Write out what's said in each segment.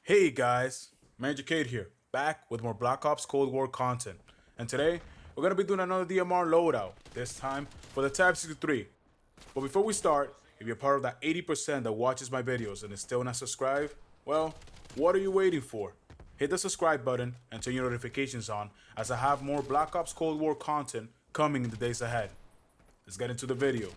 Hey guys, MLJOR here, back with more Black Ops Cold War content. And today, we're going to be doing another DMR loadout, this time for the Type 63. But before we start, if you're part of that 80% that watches my videos and is still not subscribed, well, what are you waiting for? Hit the subscribe button and turn your notifications on as I have more Black Ops Cold War content coming in the days ahead. Let's get into the video.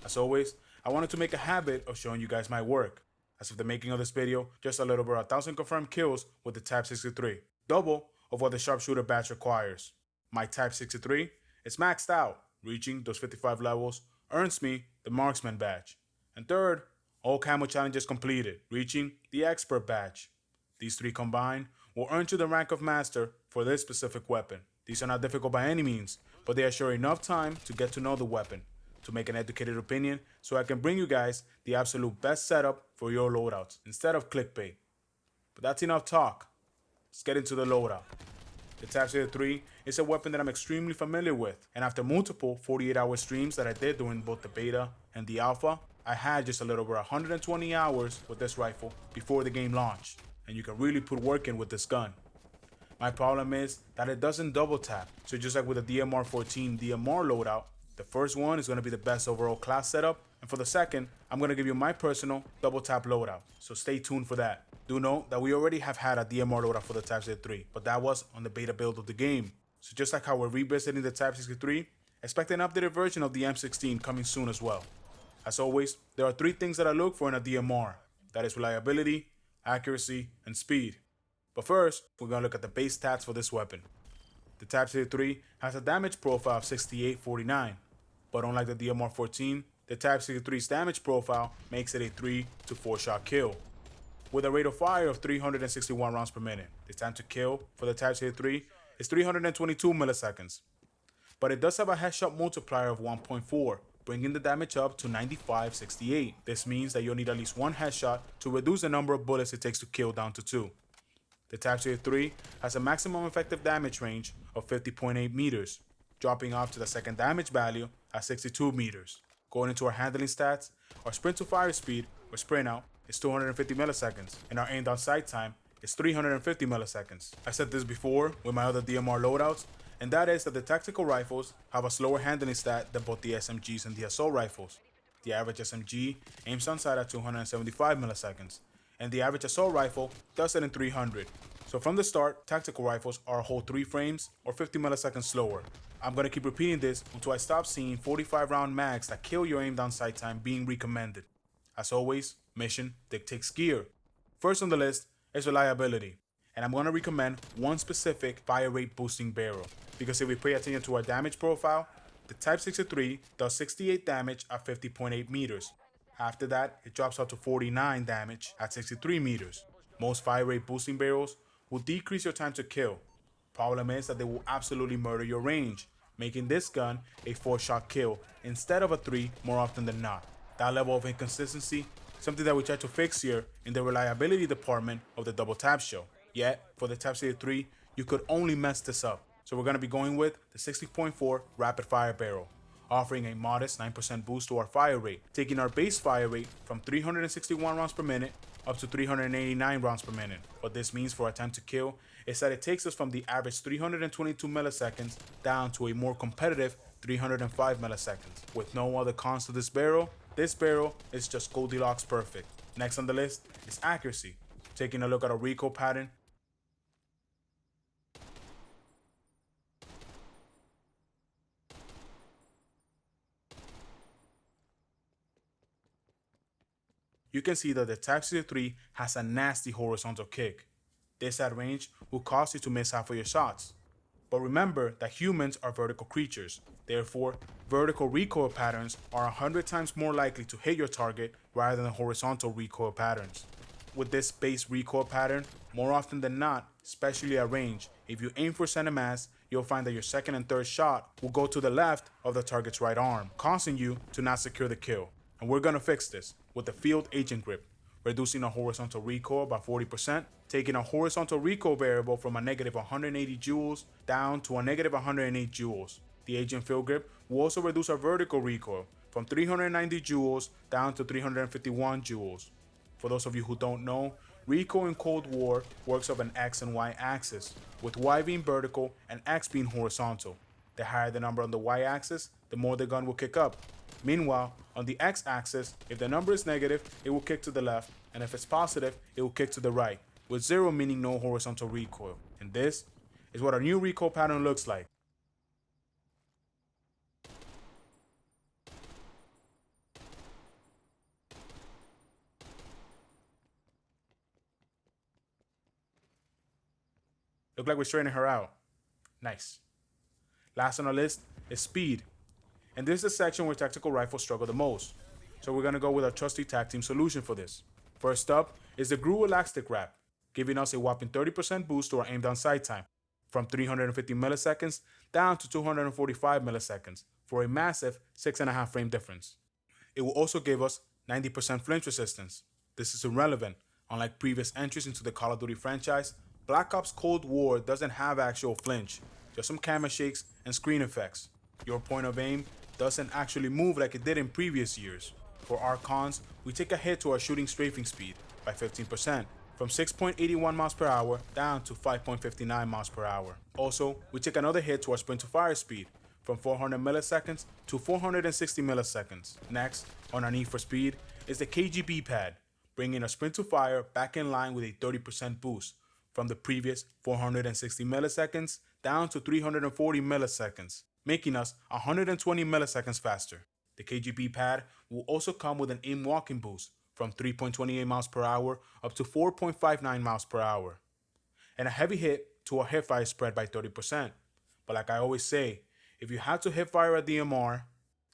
As always, I wanted to make a habit of showing you guys my work. As of the making of this video, just a little over 1,000 confirmed kills with the Type 63, double of what the sharpshooter badge requires. My Type 63 is maxed out, reaching those 55 levels earns me the marksman badge. And third, all camo challenges completed, reaching the expert badge. These three combined will earn you the rank of master for this specific weapon. These are not difficult by any means, but they assure enough time to get to know the weapon, to make an educated opinion, so I can bring you guys the absolute best setup for your loadouts instead of clickbait. But that's enough talk. Let's get into the loadout. The Type 63 is a weapon that I'm extremely familiar with, and after multiple 48-hour streams that I did during both the beta and the alpha, I had just a little over 120 hours with this rifle before the game launched, and you can really put work in with this gun. My problem is that it doesn't double tap, so just like with the DMR 14 DMR loadout, the first one is going to be the best overall class setup, and for the second, I'm going to give you my personal double tap loadout, so stay tuned for that. Do note that we already have had a DMR loadout for the Type 63, but that was on the beta build of the game. So just like how we're revisiting the Type 63, expect an updated version of the M16 coming soon as well. As always, there are three things that I look for in a DMR. That is reliability, accuracy, and speed. But first, we're going to look at the base stats for this weapon. The Type 63 has a damage profile of 68-49, but unlike the DMR 14, the Type 63's damage profile makes it a 3 to 4 shot kill. With a rate of fire of 361 rounds per minute, the time to kill for the Type 63 is 322 milliseconds. But it does have a headshot multiplier of 1.4, bringing the damage up to 95-68. This means that you'll need at least one headshot to reduce the number of bullets it takes to kill down to 2. The Type 63 has a maximum effective damage range of 50.8 meters, dropping off to the second damage value at 62 meters. Going into our handling stats, our sprint to fire speed, or sprint out, is 250 milliseconds, and our aim down sight time is 350 milliseconds. I said this before with my other DMR loadouts, and that is that the tactical rifles have a slower handling stat than both the SMGs and the assault rifles. The average SMG aims on sight at 275 milliseconds, and the average assault rifle does it in 300. So from the start, tactical rifles are a whole 3 frames or 50 milliseconds slower. I'm going to keep repeating this until I stop seeing 45 round mags that kill your aim down sight time being recommended. As always, mission dictates gear. First on the list is reliability, and I'm going to recommend one specific fire rate boosting barrel, because if we pay attention to our damage profile, the Type 63 does 68 damage at 50.8 meters. After that, it drops out to 49 damage at 63 meters. Most fire rate boosting barrels will decrease your time to kill. Problem is that they will absolutely murder your range, making this gun a 4-shot kill instead of a 3 more often than not. That level of inconsistency, something that we try to fix here in the reliability department of the double tap show. Yet, for the Type 63, you could only mess this up. So we're going to be going with the 60.4 rapid fire barrel, offering a modest 9% boost to our fire rate, taking our base fire rate from 361 rounds per minute up to 389 rounds per minute. What this means for our time to kill is that it takes us from the average 322 milliseconds down to a more competitive 305 milliseconds. With no other cons to this barrel is just Goldilocks perfect. Next on the list is accuracy. Taking a look at a recoil pattern, you can see that the Type 63 has a nasty horizontal kick. This at range will cause you to miss half of your shots. But remember that humans are vertical creatures, therefore vertical recoil patterns are 100 times more likely to hit your target rather than horizontal recoil patterns. With this base recoil pattern, more often than not, especially at range, if you aim for center mass, you'll find that your second and third shot will go to the left of the target's right arm, causing you to not secure the kill. And we're gonna fix this with the field agent grip, reducing our horizontal recoil by 40%, taking a horizontal recoil variable from a negative 180 joules down to a negative 108 joules. The agent field grip will also reduce our vertical recoil from 390 joules down to 351 joules. For those of you who don't know, recoil in Cold War works off an X and Y axis, with Y being vertical and X being horizontal. The higher the number on the Y axis, the more the gun will kick up. Meanwhile, on the X axis, if the number is negative, it will kick to the left, and if it's positive, it will kick to the right, with 0 meaning no horizontal recoil. And this is what our new recoil pattern looks like. Look like we're straightening her out. Nice. Last on our list is speed. And this is the section where tactical rifles struggle the most. So we're going to go with our trusty tag team solution for this. First up is the GRU elastic wrap, giving us a whopping 30% boost to our aim down sight time, from 350 milliseconds down to 245 milliseconds, for a massive 6.5 frame difference. It will also give us 90% flinch resistance. This is irrelevant. Unlike previous entries into the Call of Duty franchise, Black Ops Cold War doesn't have actual flinch, just some camera shakes and screen effects. Your point of aim doesn't actually move like it did in previous years. For our cons, we take a hit to our shooting strafing speed by 15%, from 6.81 miles per hour down to 5.59 miles per hour. Also, we take another hit to our sprint to fire speed, from 400 milliseconds to 460 milliseconds. Next, on our need for speed, is the KGB pad, bringing our sprint to fire back in line with a 30% boost, from the previous 460 milliseconds down to 340 milliseconds, making us 120 milliseconds faster. The KGB pad will also come with an aim walking boost from 3.28 miles per hour up to 4.59 miles per hour, and a heavy hit to our hipfire spread by 30%. But like I always say, if you have to hipfire a DMR,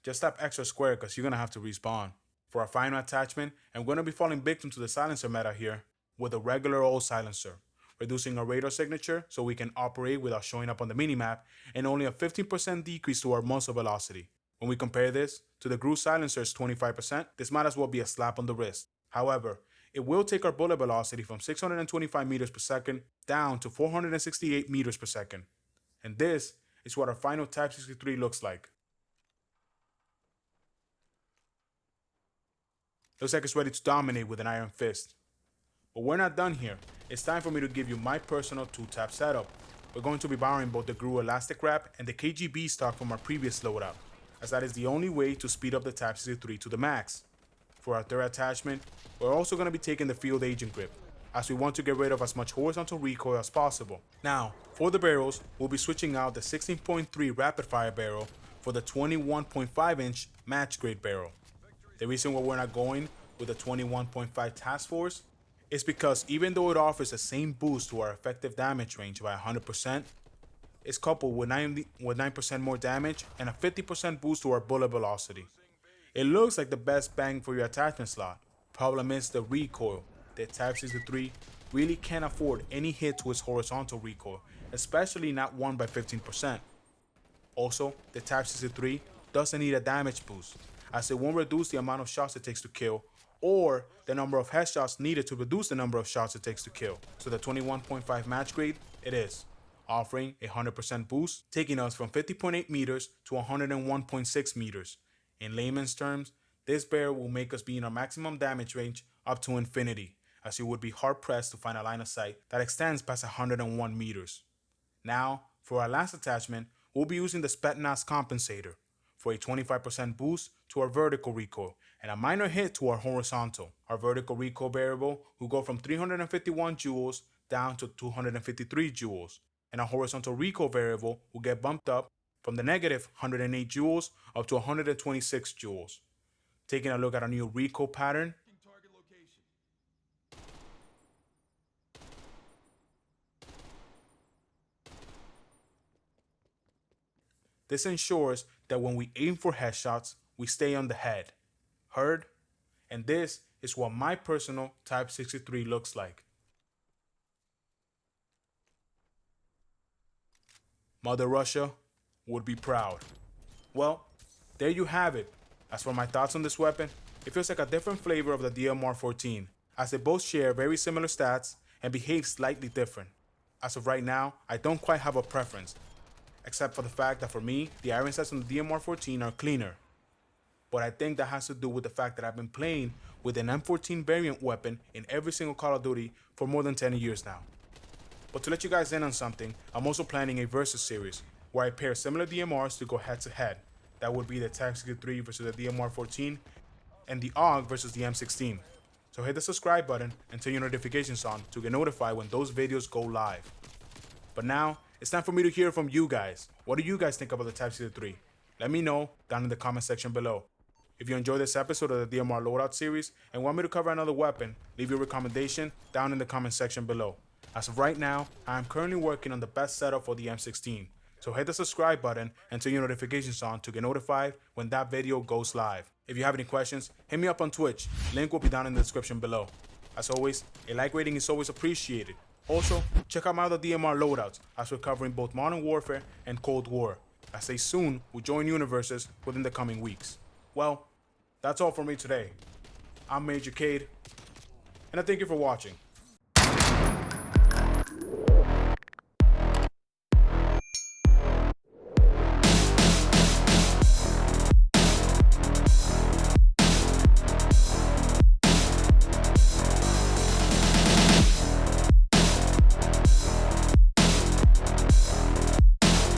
just tap extra square because you're going to have to respawn. For our final attachment, I'm going to be falling victim to the silencer meta here with a regular old silencer, reducing our radar signature so we can operate without showing up on the minimap, and only a 15% decrease to our muzzle velocity. When we compare this to the GRU silencer's 25%, this might as well be a slap on the wrist. However, it will take our bullet velocity from 625 meters per second down to 468 meters per second. And this is what our final Type 63 looks like. Looks like it's ready to dominate with an iron fist. But we're not done here. It's time for me to give you my personal 2-tap setup. We're going to be borrowing both the GRU elastic wrap and the KGB stock from our previous loadout, as that is the only way to speed up the Type 63 to the max. For our third attachment, we're also going to be taking the field agent grip, as we want to get rid of as much horizontal recoil as possible. Now, for the barrels, we'll be switching out the 16.3 rapid fire barrel for the 21.5 inch match grade barrel. The reason why we're not going with the 21.5 task force is because even though it offers the same boost to our effective damage range by 100%, it's coupled with 9% more damage and a 50% boost to our bullet velocity. It looks like the best bang for your attachment slot. Problem is the recoil. The Type 63 really can't afford any hit to its horizontal recoil, especially not one by 15%. Also, the Type 63 doesn't need a damage boost, as it won't reduce the amount of shots it takes to kill, or the number of headshots needed to reduce the number of shots it takes to kill. So the 21.5 match grade, it is, offering a 100% boost, taking us from 50.8 meters to 101.6 meters. In layman's terms, this barrel will make us be in our maximum damage range up to infinity, as you would be hard pressed to find a line of sight that extends past 101 meters. Now, for our last attachment, we'll be using the Spatnas Compensator for a 25% boost to our vertical recoil and a minor hit to our horizontal. Our vertical recoil variable will go from 351 joules down to 253 joules, and our horizontal recoil variable will get bumped up from the negative 108 joules up to 126 joules. Taking a look at our new recoil pattern, this ensures that when we aim for headshots, we stay on the head. Heard? And this is what my personal Type 63 looks like. Mother Russia would be proud. Well, there you have it. As for my thoughts on this weapon, it feels like a different flavor of the DMR 14, as they both share very similar stats and behave slightly different. As of right now, I don't quite have a preference, except for the fact that for me, the iron sets on the DMR 14 are cleaner. But I think that has to do with the fact that I've been playing with an M14 variant weapon in every single Call of Duty for more than 10 years now. But to let you guys in on something, I'm also planning a versus series where I pair similar DMRs to go head to head. That would be the TAC-63 versus the DMR 14 and the AUG versus the M16. So hit the subscribe button and turn your notifications on to get notified when those videos go live. But now, it's time for me to hear from you guys. What do you guys think about the TAC-63? Let me know down in the comment section below. If you enjoyed this episode of the DMR Loadout series and want me to cover another weapon, leave your recommendation down in the comment section below. As of right now, I am currently working on the best setup for the M16. So hit the subscribe button and turn your notifications on to get notified when that video goes live. If you have any questions, hit me up on Twitch. Link will be down in the description below. As always, a like rating is always appreciated. Also, check out my other DMR loadouts as we're covering both Modern Warfare and Cold War. I say soon we'll join universes within the coming weeks. Well, that's all for me today. I'm MLJOR, and I thank you for watching.